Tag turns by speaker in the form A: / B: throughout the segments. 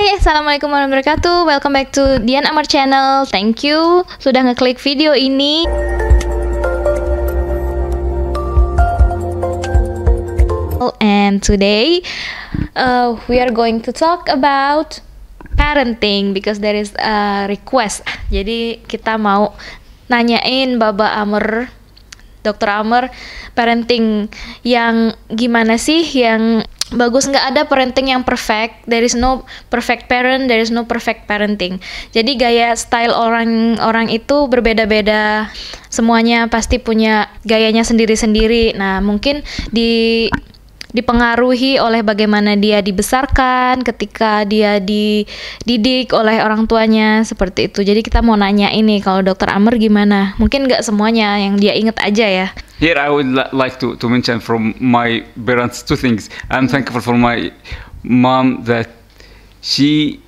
A: Hai, Assalamualaikum warahmatullahi wabarakatuh. Welcome back to Dian Amar Channel. Thank you sudah ngeklik video ini. And today we are going to talk about parenting because there is a request. Jadi kita mau nanyain Baba Amr, Dr. Amr, parenting yang gimana sih, yang bagus. Nggak ada parenting yang perfect. There is no perfect parent, there is no perfect parenting. Jadi gaya style orang itu berbeda-beda. Semuanya pasti punya gayanya sendiri-sendiri. Nah, mungkin dipengaruhi oleh bagaimana dia dibesarkan, ketika dia dididik oleh orang tuanya, seperti itu. Jadi kita mau nanya ini, kalau Dr. Amr gimana? Mungkin nggak semuanya yang dia ingat aja ya.
B: Here I would like to mention from my parents two things. I'm thankful for my mom that she,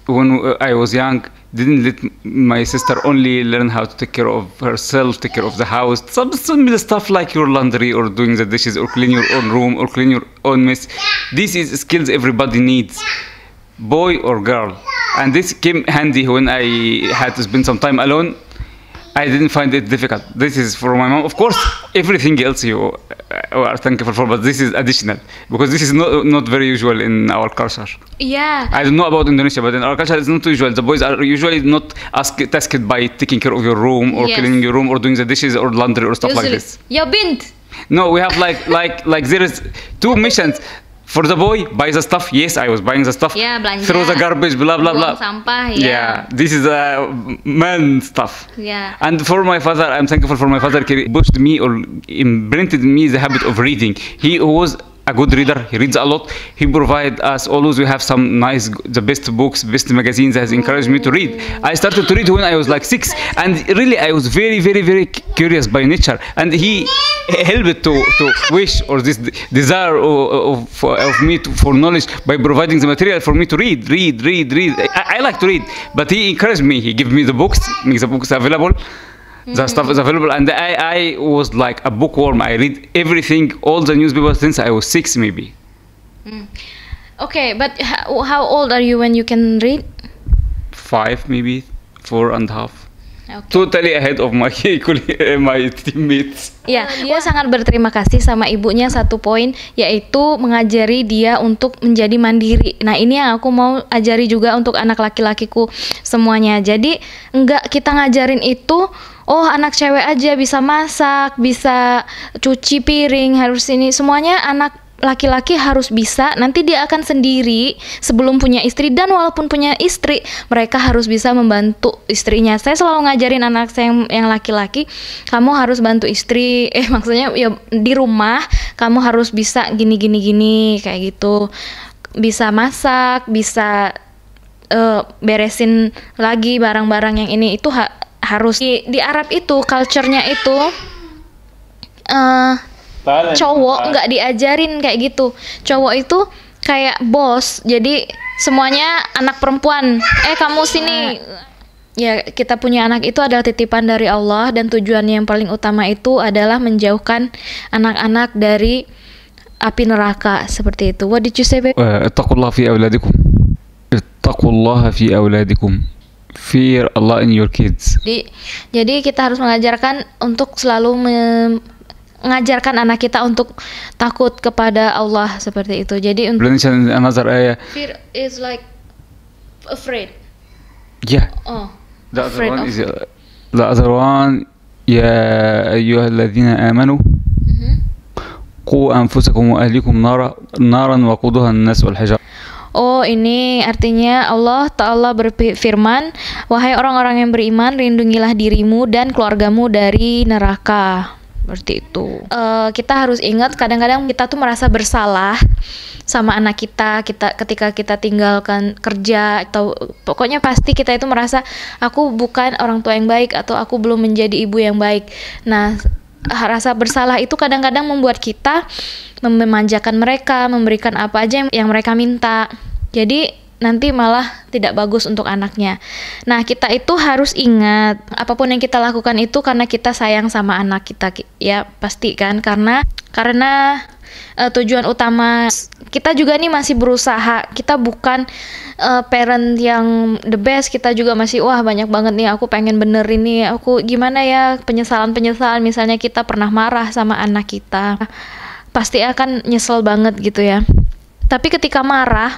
B: when I was young, didn't let my sister only learn how to take care of herself, take care of the house, some simple stuff like your laundry or doing the dishes or clean your own room or clean your own mess. This is skills everybody needs, boy or girl. And this came handy when I had to spend some time alone. I didn't find it difficult. This is for my mom. Of course, everything else you are thankful for, but this is additional because this is not very usual in our culture.
A: Yeah.
B: I don't know about Indonesia, but in our culture it's not usual. The boys are usually not tasked by taking care of your room or cleaning your room or doing the dishes or laundry or stuff like this.
A: Ya bint.
B: No, we have like there is two missions. For the boy, buy the stuff. Yes, I was buying the stuff.
A: Yeah, belanja.
B: Throw the garbage, blah blah blah.
A: Sampah,
B: yeah. This is man stuff.
A: Yeah.
B: And for my father, I'm thankful for my father. He pushed me or imprinted me the habit of reading. He was a good reader. He reads a lot. He provided us always. We have some nice, the best books, best magazines. That has encouraged me to read. I started to read when I was like 6, and really I was very, very, very curious by nature. And he helped to wish or this desire of me for knowledge by providing the material for me to read. I like to read, but he encouraged me. He gave me the books, makes the books available. The stuff is available, and I was like a bookworm. I read everything, all the newspapers since I was 6 maybe.
A: Okay, but how old are you when you can read?
B: 5 maybe, 4.5.
A: Okay.
B: Totally ahead of my teammates.
A: Ya, dia sangat berterima kasih sama ibunya satu poin, yaitu mengajari dia untuk menjadi mandiri. Nah, ini yang aku mau ajari juga untuk anak laki-lakiku semuanya. Jadi, enggak kita ngajarin itu, oh anak cewek aja bisa masak, bisa cuci piring, harus ini. Semuanya anak laki-laki harus bisa, nanti dia akan sendiri sebelum punya istri, dan walaupun punya istri, mereka harus bisa membantu istrinya. Saya selalu ngajarin anak saya yang laki-laki, kamu harus bantu istri, maksudnya ya di rumah, kamu harus bisa gini, kayak gitu. Bisa masak, bisa beresin lagi barang-barang yang ini, itu harus. Di Arab itu, culture-nya itu, cowok nggak diajarin kayak gitu. Cowok itu kayak bos, jadi semuanya anak perempuan. Kamu sini. Ya, kita punya anak itu adalah titipan dari Allah, dan tujuannya yang paling utama itu adalah menjauhkan anak-anak dari api neraka, seperti itu. What did you say, babe?
B: Ittaqullaha fi auladikum. Ittaqullaha fi auladikum. Fear Allah in your kids.
A: Jadi kita harus mengajarkan untuk selalu mengajarkan anak kita untuk takut kepada Allah, seperti itu. Jadi untuk
B: another ayah.
A: Fear is like afraid.
B: Yeah.
A: Oh.
B: The other one يا أيها الذين آمنوا قوا أنفسكم وأهليكم نارا وقودها الناس والحجارة.
A: Oh, ini artinya Allah Ta'ala berfirman, wahai orang-orang yang beriman, lindungilah dirimu dan keluargamu dari neraka. Seperti itu. Kita harus ingat, kadang-kadang kita tuh merasa bersalah sama anak kita ketika kita tinggalkan kerja, atau pokoknya pasti kita itu merasa aku bukan orang tua yang baik, atau aku belum menjadi ibu yang baik. Nah, rasa bersalah itu kadang-kadang membuat kita memanjakan mereka, memberikan apa aja yang mereka minta. Jadi nanti malah tidak bagus untuk anaknya. Nah, kita itu harus ingat, apapun yang kita lakukan itu karena kita sayang sama anak kita, ya pasti kan, karena tujuan utama kita juga nih masih berusaha. Kita bukan parent yang the best. Kita juga masih wah banyak banget nih aku pengen benerin nih. Aku gimana ya, penyesalan misalnya kita pernah marah sama anak kita. Pasti akan nyesel banget gitu ya. Tapi ketika marah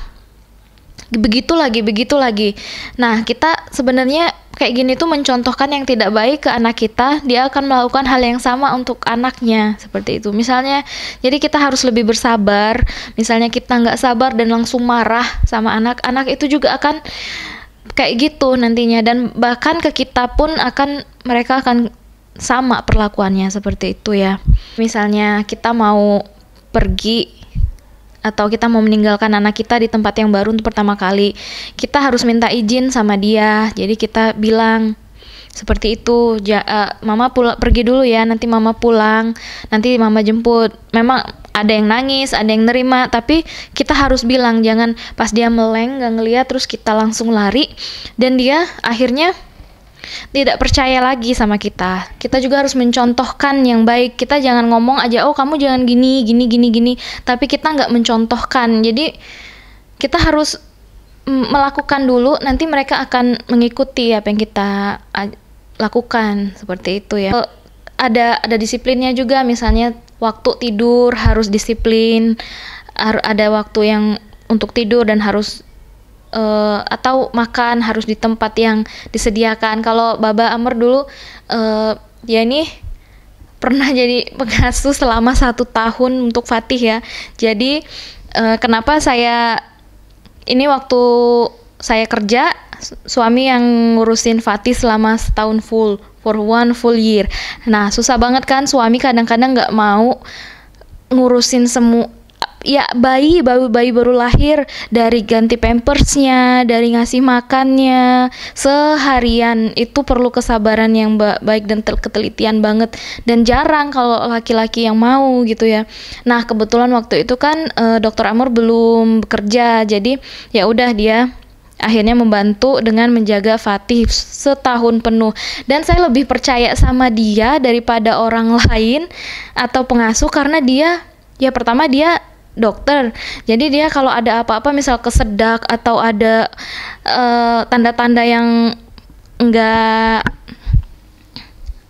A: begitu lagi. Nah, kita sebenarnya kayak gini tuh mencontohkan yang tidak baik ke anak kita. Dia akan melakukan hal yang sama untuk anaknya, seperti itu. Misalnya, jadi kita harus lebih bersabar. Misalnya kita nggak sabar dan langsung marah sama anak itu juga akan kayak gitu nantinya. Dan bahkan ke kita pun mereka akan sama perlakuannya seperti itu ya. Misalnya kita mau pergi atau kita mau meninggalkan anak kita di tempat yang baru untuk pertama kali, kita harus minta izin sama dia. Jadi kita bilang seperti itu, mama pergi dulu ya, nanti mama pulang, nanti mama jemput. Memang ada yang nangis, ada yang nerima, tapi kita harus bilang, jangan pas dia meleng gak ngeliat terus kita langsung lari dan dia akhirnya tidak percaya lagi sama kita. Kita juga harus mencontohkan yang baik. Kita jangan ngomong aja, oh kamu jangan gini, tapi kita nggak mencontohkan. Jadi kita harus melakukan dulu, nanti mereka akan mengikuti apa yang kita lakukan, seperti itu ya. Ada disiplinnya juga, misalnya waktu tidur harus disiplin, ada waktu yang untuk tidur dan harus atau makan harus di tempat yang disediakan. Kalau Baba Amr dulu dia ini pernah jadi pengasuh selama 1 tahun untuk Fatih ya. Jadi kenapa saya ini waktu saya kerja, suami yang ngurusin Fatih selama setahun full, for 1 full year. Nah susah banget kan, suami kadang-kadang nggak mau ngurusin semua. Ya bayi baru lahir, dari ganti pampersnya, dari ngasih makannya, seharian itu perlu kesabaran yang baik dan ketelitian banget, dan jarang kalau laki-laki yang mau gitu ya. Nah kebetulan waktu itu kan Dr. Amr belum bekerja, jadi ya udah dia akhirnya membantu dengan menjaga Fatih setahun penuh. Dan saya lebih percaya sama dia daripada orang lain atau pengasuh, karena dia ya pertama dia dokter, jadi dia kalau ada apa-apa misal kesedak atau ada tanda-tanda yang enggak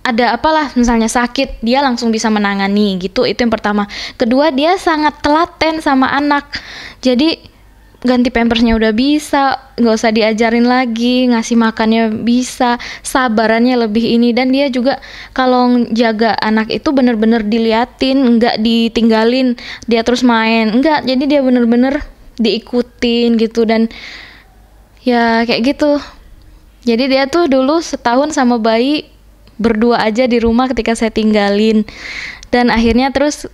A: ada apalah misalnya sakit, dia langsung bisa menangani gitu. Itu yang pertama. Kedua, dia sangat telaten sama anak, jadi ganti pampersnya udah bisa, nggak usah diajarin lagi, ngasih makannya bisa, sabarannya lebih ini. Dan dia juga kalau jaga anak itu bener-bener diliatin, nggak ditinggalin dia terus main, nggak, jadi dia bener-bener diikutin gitu. Dan ya kayak gitu, jadi dia tuh dulu setahun sama bayi berdua aja di rumah ketika saya tinggalin. Dan akhirnya terus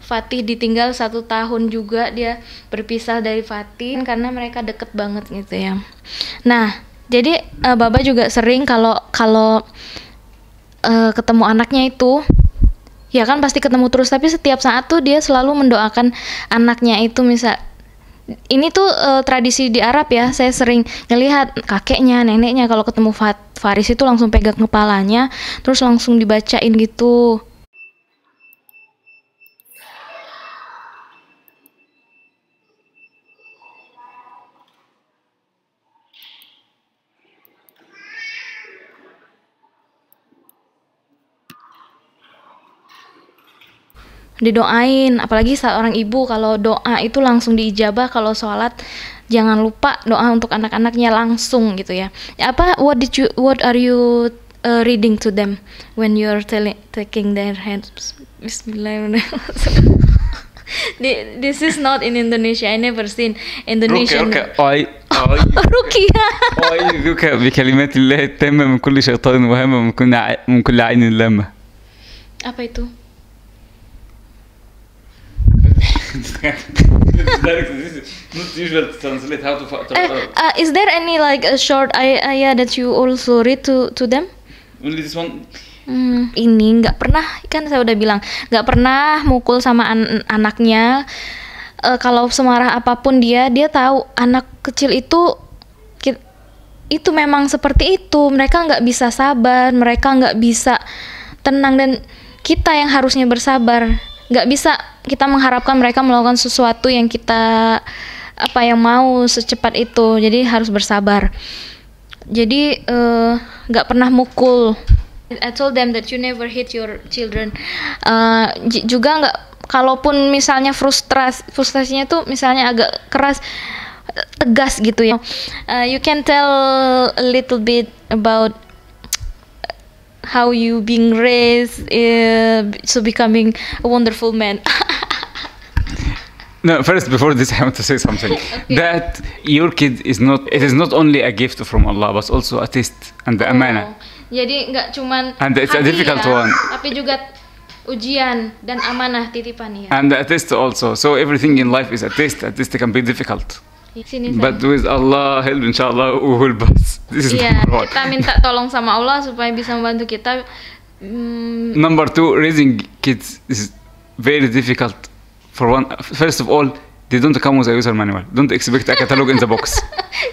A: Fatih ditinggal 1 tahun juga, dia berpisah dari Fatih karena mereka deket banget gitu ya. Nah, jadi Baba juga sering kalau ketemu anaknya itu, ya kan pasti ketemu terus, tapi setiap saat tuh dia selalu mendoakan anaknya itu. Misal ini tuh tradisi di Arab ya, saya sering ngelihat kakeknya, neneknya kalau ketemu Faris itu langsung pegang kepalanya, terus langsung dibacain gitu. Didoain, apalagi seorang ibu kalau doa itu langsung diijabah. Kalau sholat jangan lupa doa untuk anak-anaknya langsung gitu ya. What are you reading to them when you're taking their hands? Bismillahirrahmanirrahim. This is not in Indonesia. I never seen Indonesian.
B: رقية أعيذك بكلمات الله التامة من كل شيطان وهمة من كل عين لامة.
A: Apa itu?
B: Not usual to translate how to
A: is there any like a short ayah that you also read to them?
B: Only this one.
A: Ini nggak pernah, kan saya udah bilang nggak pernah mukul sama anaknya. Kalau semarah apapun dia tahu anak kecil itu memang seperti itu. Mereka nggak bisa sabar, mereka nggak bisa tenang, dan kita yang harusnya bersabar. Nggak bisa kita mengharapkan mereka melakukan sesuatu yang kita yang mau secepat itu. Jadi harus bersabar. Jadi nggak pernah mukul. I told them that you never hit your children. Juga nggak, kalaupun misalnya frustrasinya tuh misalnya agak keras, tegas gitu ya. You can tell a little bit about how you being raised, so becoming a wonderful man.
B: No, first, before this, I want to say something.
A: Okay.
B: That your kid is not only a gift from Allah, but also a test and the amana.
A: Jadi nggak cuman
B: And it's a difficult one.
A: tapi juga ujian dan amanah, titipan ya.
B: And a test also. So everything in life is a test. A test can be difficult.
A: Sini
B: But with Allah help, inshallah, we will pass. This is
A: iya,
B: number one.
A: kita minta tolong sama Allah supaya bisa membantu kita.
B: Number two, raising kids is very difficult. First of all, they don't come with a user manual. Don't expect a catalog in the box.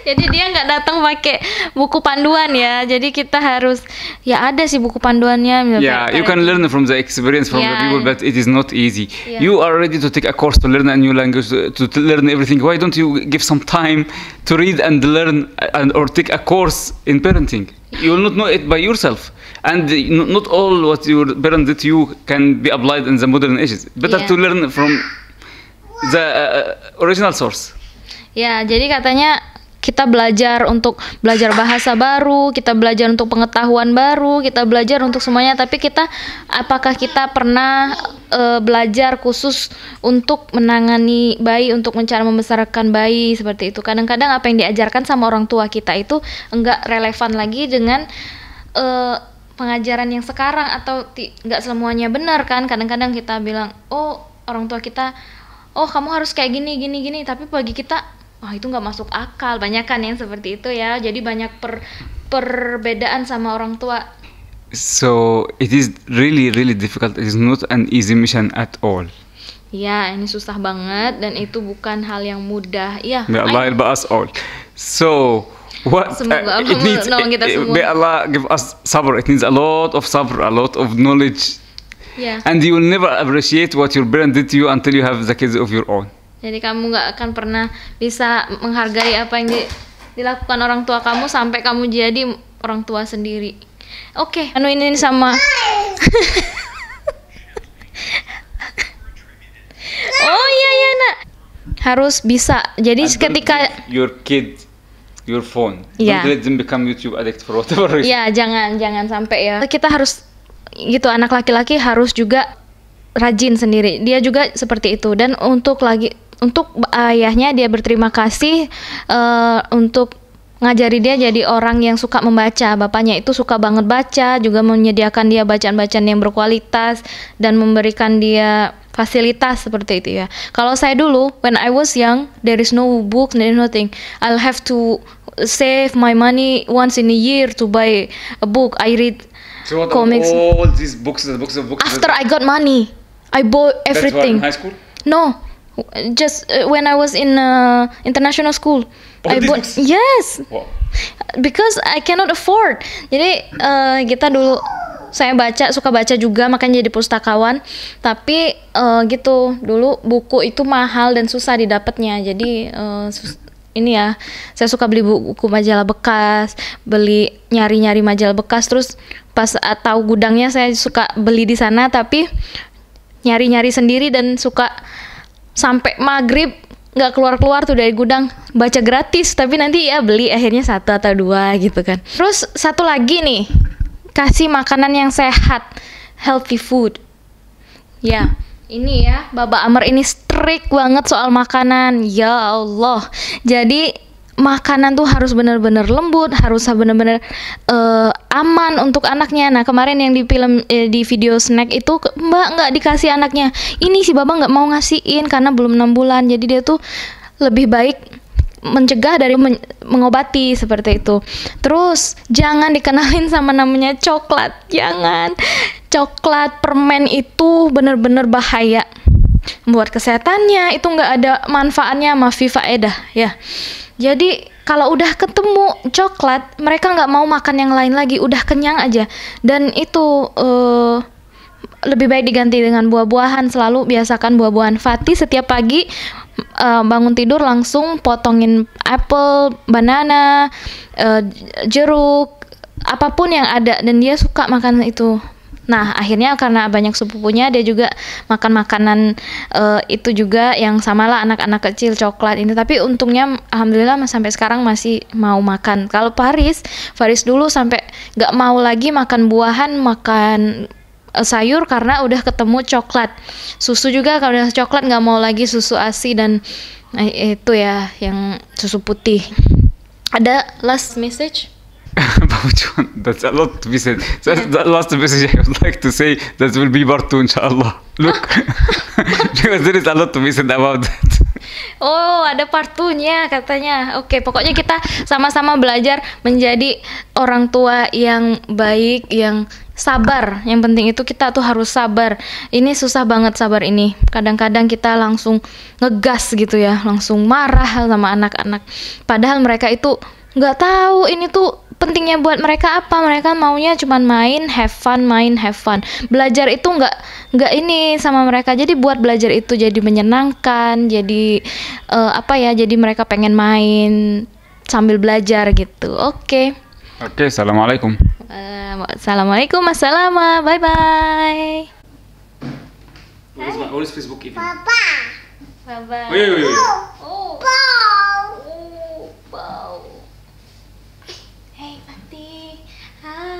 A: Jadi dia nggak datang pakai buku panduan ya. Jadi kita harus, ya ada sih buku panduannya.
B: Yeah, you can learn from the experience from the people, but it is not easy.
A: Yeah.
B: You are ready to take a course to learn a new language, to learn everything. Why don't you give some time to read and learn or take a course in parenting? You will not know it by yourself. And not all what your parents did to you can be applied in the modern ages. Better to learn from the original source.
A: Ya, jadi katanya kita belajar untuk belajar bahasa baru, kita belajar untuk pengetahuan baru, kita belajar untuk semuanya. Tapi apakah kita pernah belajar khusus untuk menangani bayi, untuk cara membesarkan bayi seperti itu? Kadang-kadang apa yang diajarkan sama orang tua kita itu enggak relevan lagi dengan pengajaran yang sekarang, atau nggak semuanya benar kan. Kadang-kadang kita bilang, oh orang tua kita, oh kamu harus kayak gini, tapi bagi kita, itu nggak masuk akal. Banyak kan yang seperti itu ya. Jadi banyak perbedaan sama orang tua.
B: So it is really difficult. It is not an easy mission at all.
A: Ya, ini susah banget dan itu bukan hal yang mudah. Ya.
B: May Allah help us all. So what it needs, may Allah give us sabr. It needs a lot of sabr, a lot of knowledge.
A: Yeah.
B: And you will never appreciate what your parent did to you until you have the kids of your own.
A: Jadi kamu nggak akan pernah bisa menghargai apa yang dilakukan orang tua kamu sampai kamu jadi orang tua sendiri. Oke, ini sama. Oh iya nak. Harus bisa. Jadi ketika
B: your kid your phone,
A: don't
B: let them become YouTube addict for whatever reason.
A: Ya, jangan sampai ya. Kita harus gitu, anak laki-laki harus juga rajin sendiri. Dia juga seperti itu. Dan untuk ayahnya, dia berterima kasih untuk ngajari dia jadi orang yang suka membaca. Bapaknya itu suka banget baca, juga menyediakan dia bacaan-bacaan yang berkualitas dan memberikan dia fasilitas seperti itu ya. Kalau saya dulu, when I was young, there is no book, there is nothing. I'll have to save my money once in a year to buy a book. I read comics.
B: All these books, the books.
A: After I got money, I bought everything.
B: That's why in high school?
A: No, just when I was in international school. I bought, yes.
B: Wow.
A: Because I cannot afford. Jadi kita dulu, saya suka baca juga, makanya jadi pustakawan. Tapi gitu, dulu buku itu mahal dan susah didapatnya. Jadi ini ya, saya suka beli buku majalah bekas, nyari majalah bekas. Terus pas tahu gudangnya, saya suka beli di sana, tapi nyari sendiri dan suka sampai maghrib nggak keluar tuh dari gudang, baca gratis, tapi nanti ya beli akhirnya 1 atau 2 gitu kan. Terus satu lagi nih, kasih makanan yang sehat, healthy food. Ya, ini ya, Baba Amr ini strict banget soal makanan. Ya Allah. Jadi makanan tuh harus benar-benar lembut, harus benar-benar aman untuk anaknya. Nah kemarin yang di video snack itu, Mbak nggak dikasih anaknya. Ini si Baba nggak mau ngasihin karena belum 6 bulan. Jadi dia tuh lebih baik mencegah dari mengobati seperti itu. Terus jangan dikenalin sama namanya coklat. Jangan. Coklat, permen itu benar-benar bahaya buat kesehatannya. Itu nggak ada manfaatnya, mafi faedah ya. Jadi kalau udah ketemu coklat, mereka nggak mau makan yang lain lagi, udah kenyang aja. Dan itu lebih baik diganti dengan buah-buahan. Selalu biasakan buah-buahan. Fatih setiap pagi bangun tidur langsung potongin apple, banana, jeruk, apapun yang ada, dan dia suka makan itu. Nah, akhirnya karena banyak sepupunya, dia juga makan makanan itu juga yang samalah anak-anak kecil, coklat ini. Tapi untungnya alhamdulillah sampai sekarang masih mau makan. Kalau Faris dulu sampai nggak mau lagi makan buahan, makan sayur karena udah ketemu coklat. Susu juga kalau udah coklat nggak mau lagi, susu ASI dan itu ya yang susu putih. Ada last message?
B: That's a lot to be said. That's the last message I would like to say. That will be part 2 inshallah. Look, because there is a lot to be said about that.
A: Oh, ada part 2-nya katanya. Oke, pokoknya kita sama-sama belajar menjadi orang tua yang baik, yang sabar. Yang penting itu kita tuh harus sabar. Ini susah banget sabar ini. Kadang-kadang kita langsung ngegas gitu ya, langsung marah sama anak-anak. Padahal mereka itu nggak tahu ini tuh pentingnya buat mereka apa. Mereka maunya cuman main, have fun. Belajar itu nggak ini sama mereka. Jadi buat belajar itu jadi menyenangkan, jadi jadi mereka pengen main sambil belajar gitu. Oke.
B: Assalamualaikum.
A: Assalamualaikum, bye bye.
B: What is Facebook even?
C: Papa.
A: Bye bye.
B: Wait.
A: Oh.
C: Ball.
A: Oh, wow. Hey Fatih, hai.